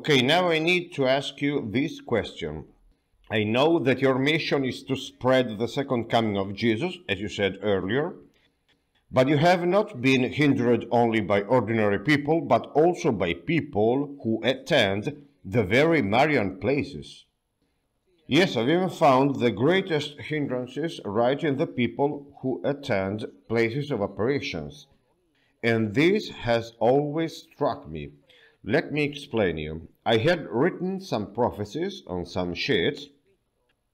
Okay, now I need to ask you this question. I know that your mission is to spread the second coming of Jesus, as you said earlier, but you have not been hindered only by ordinary people, but also by people who attend the very Marian places. Yes, I've even found the greatest hindrances right in the people who attend places of apparitions. And this has always struck me. Let me explain you. I had written some prophecies on some sheets.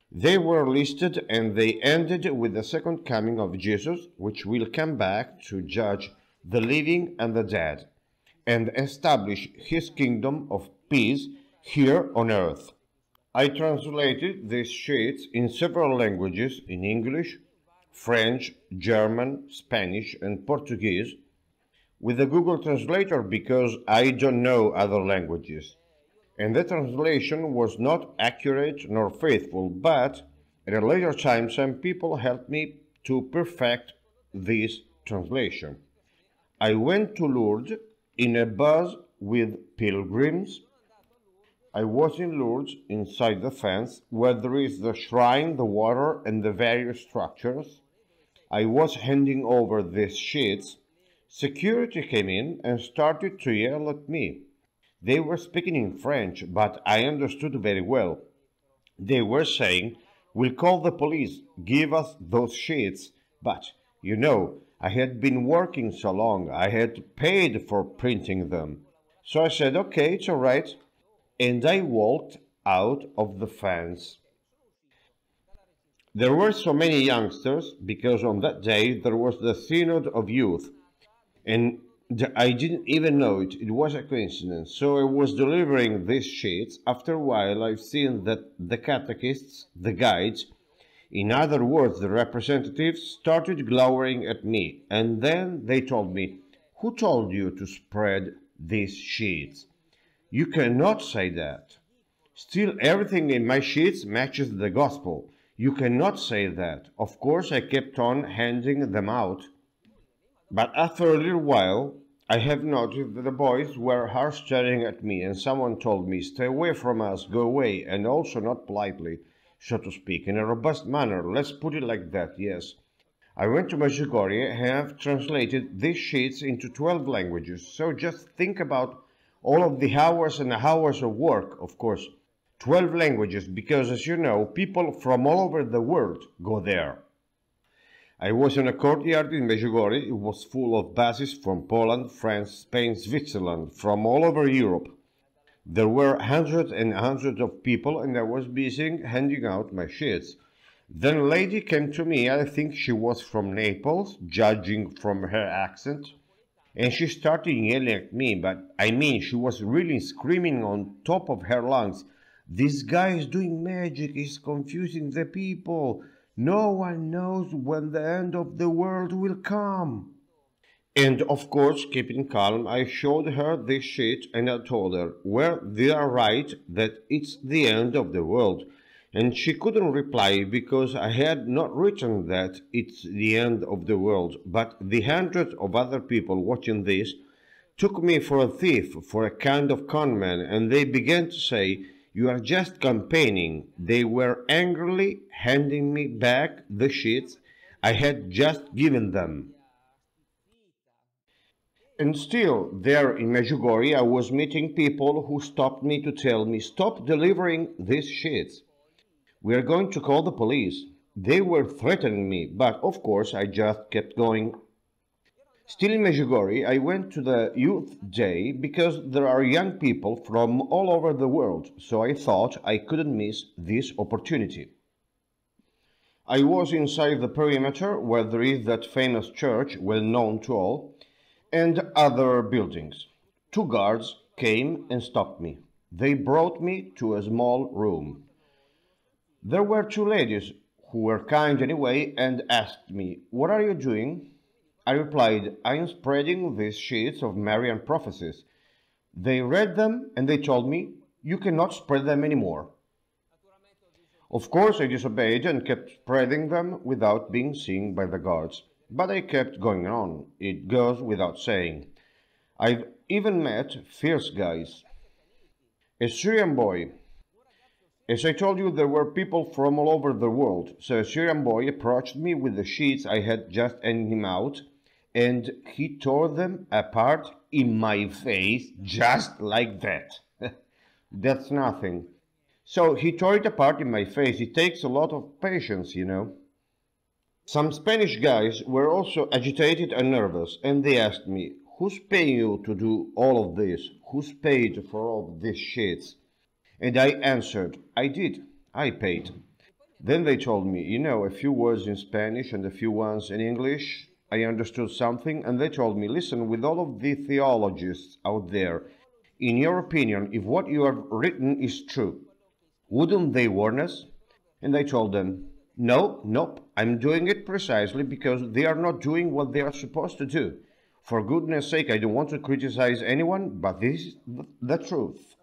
They were listed and they ended with the second coming of Jesus, which will come back to judge the living and the dead, and establish his kingdom of peace here on earth. I translated these sheets in several languages, in English, French, German, Spanish, and Portuguese, with the Google Translator because I don't know other languages. And the translation was not accurate nor faithful, but at a later time some people helped me to perfect this translation. I went to Lourdes in a bus with pilgrims. I was in Lourdes, inside the fence, where there is the shrine, the water, and the various structures. I was handing over these sheets. Security came in and started to yell at me. They were speaking in French, but I understood very well. They were saying, "We'll call the police, give us those sheets." But, you know, I had been working so long, I had paid for printing them. So I said, "Okay, it's all right." And I walked out of the fence. There were so many youngsters because on that day there was the Synod of Youth, and I didn't even know it. It was a coincidence. So I was delivering these sheets. After a while I've seen that the catechists, the guides, in other words the representatives, started glowering at me, and then they told me, "Who told you to spread these sheets? You cannot say that. Still, everything in my sheets matches the gospel. You cannot say that." Of course, I kept on handing them out. But after a little while, I have noticed that the boys were harsh staring at me, and someone told me, "Stay away from us, go away," and also not politely, so to speak, in a robust manner. Let's put it like that, yes. I went to Medjugorje and have translated these sheets into 12 languages, so just think about all of the hours and hours of work, of course. 12 languages, because as you know, people from all over the world go there. I was in a courtyard in Medjugorje. It was full of buses from Poland, France, Spain, Switzerland, from all over Europe. There were hundreds and hundreds of people, and I was busy handing out my sheets. Then a lady came to me. I think she was from Naples, judging from her accent. And she started yelling at me, but I mean, she was really screaming on top of her lungs, "This guy is doing magic, he's confusing the people. No one knows when the end of the world will come." And of course, keeping calm, I showed her this sheet and I told her, "Well, they are right that it's the end of the world." And she couldn't reply because I had not written that it's the end of the world, but the hundreds of other people watching this took me for a thief, for a kind of conman, and they began to say, "You are just campaigning." They were angrily handing me back the sheets I had just given them. And still, there in Medjugorje, I was meeting people who stopped me to tell me, "Stop delivering these sheets. We are going to call the police." They were threatening me, but of course I just kept going. Still in Medjugorje, I went to the Youth Day because there are young people from all over the world, so I thought I couldn't miss this opportunity. I was inside the perimeter where there is that famous church, well known to all, and other buildings. Two guards came and stopped me. They brought me to a small room. There were two ladies who were kind anyway and asked me, "What are you doing?" I replied, "I am spreading these sheets of Marian prophecies." They read them and they told me, "You cannot spread them anymore." Of course, I disobeyed and kept spreading them without being seen by the guards. But I kept going on. It goes without saying. I've even met fierce guys. A Syrian boy. As I told you, there were people from all over the world. So a Syrian boy approached me with the sheets I had just handed him out, and he tore them apart in my face just like that. That's nothing. So he tore it apart in my face. It takes a lot of patience, you know. Some Spanish guys were also agitated and nervous, and they asked me, "Who's paying you to do all of this? Who's paid for all these shits?" And I answered, "I did. I paid." Then they told me, you know, a few words in Spanish and a few ones in English. I understood something, and they told me, "Listen, with all of the theologists out there, in your opinion, if what you have written is true, wouldn't they warn us?" And I told them, Nope, I'm doing it precisely because they are not doing what they are supposed to do. For goodness sake, I don't want to criticize anyone, but this is the truth."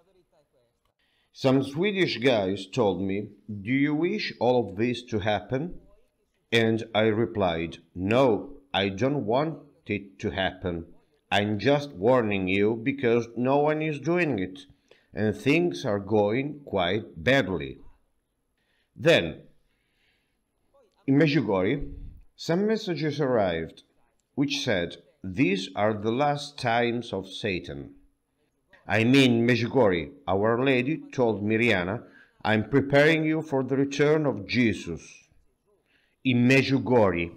Some Swedish guys told me, "Do you wish all of this to happen?" And I replied, "No, I don't want it to happen. I'm just warning you because no one is doing it, and things are going quite badly." Then, in Medjugorje, some messages arrived which said, "These are the last times of Satan." I mean, Medjugorje, Our Lady told Miriana, "I'm preparing you for the return of Jesus." In Medjugorje.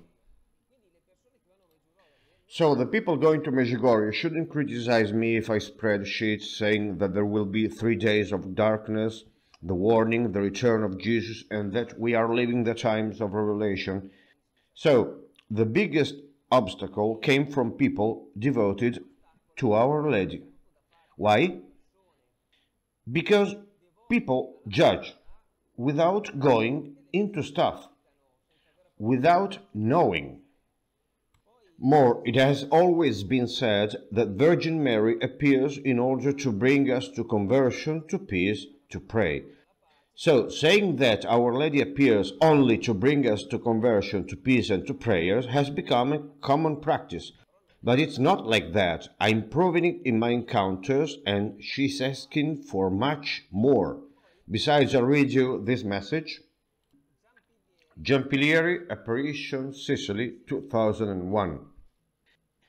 So the people going to Medjugorje shouldn't criticize me if I spread sheets saying that there will be 3 days of darkness, the warning, the return of Jesus, and that we are living the times of Revelation. So the biggest obstacle came from people devoted to Our Lady. Why? Because people judge without going into stuff, without knowing. More, it has always been said that Virgin Mary appears in order to bring us to conversion, to peace, to pray. So, saying that Our Lady appears only to bring us to conversion, to peace and to prayers has become a common practice. But it's not like that. I'm proving it in my encounters, and she's asking for much more. Besides, I'll read you this message. Giampilieri, Apparition, Sicily, 2001.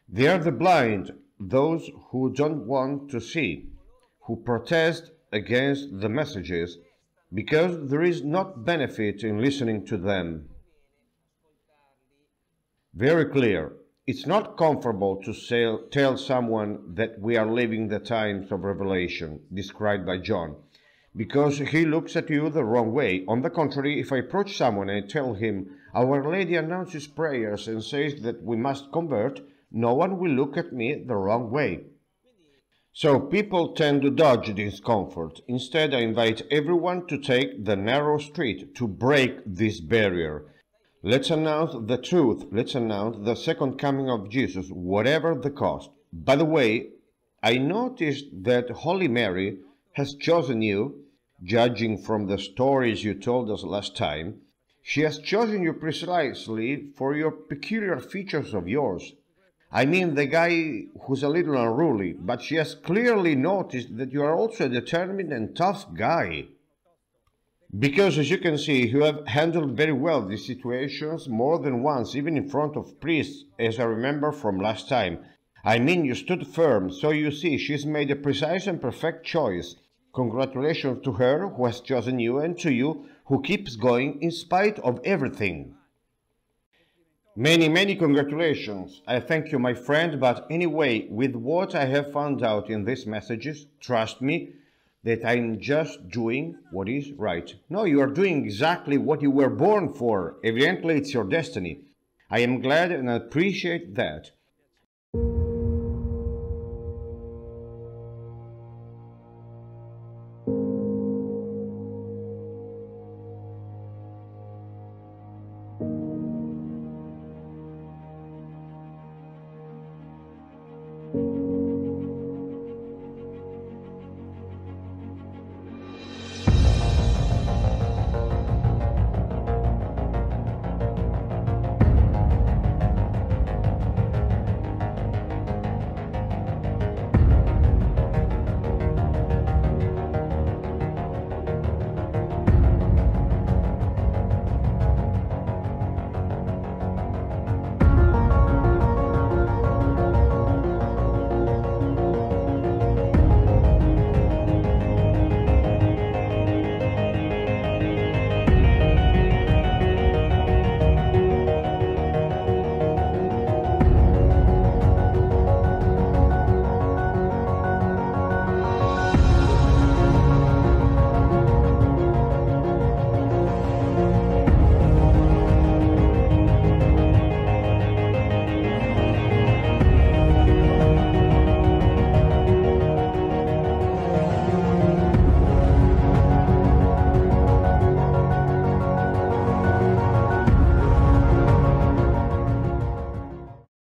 They are the blind, those who don't want to see, who protest against the messages, because there is not benefit in listening to them. Very clear. It's not comfortable to tell someone that we are living the times of Revelation, described by John, because he looks at you the wrong way. On the contrary, if I approach someone and tell him, Our Lady announces prayers and says that we must convert, no one will look at me the wrong way. So people tend to dodge discomfort. Instead, I invite everyone to take the narrow street, to break this barrier. Let's announce the truth. Let's announce the second coming of Jesus, whatever the cost. By the way, I noticed that Holy Mary has chosen you, judging from the stories you told us last time. She has chosen you precisely for your peculiar features of yours. I mean the guy who's a little unruly, but she has clearly noticed that you are also a determined and tough guy. Because, as you can see, you have handled very well these situations more than once, even in front of priests, as I remember from last time. I mean, you stood firm, so you see, she's made a precise and perfect choice. Congratulations to her who has chosen you, and to you who keeps going in spite of everything. Many congratulations. I thank you, my friend, but anyway, with what I have found out in these messages, trust me, that I'm just doing what is right. No, you are doing exactly what you were born for. Evidently, it's your destiny. I am glad and appreciate that.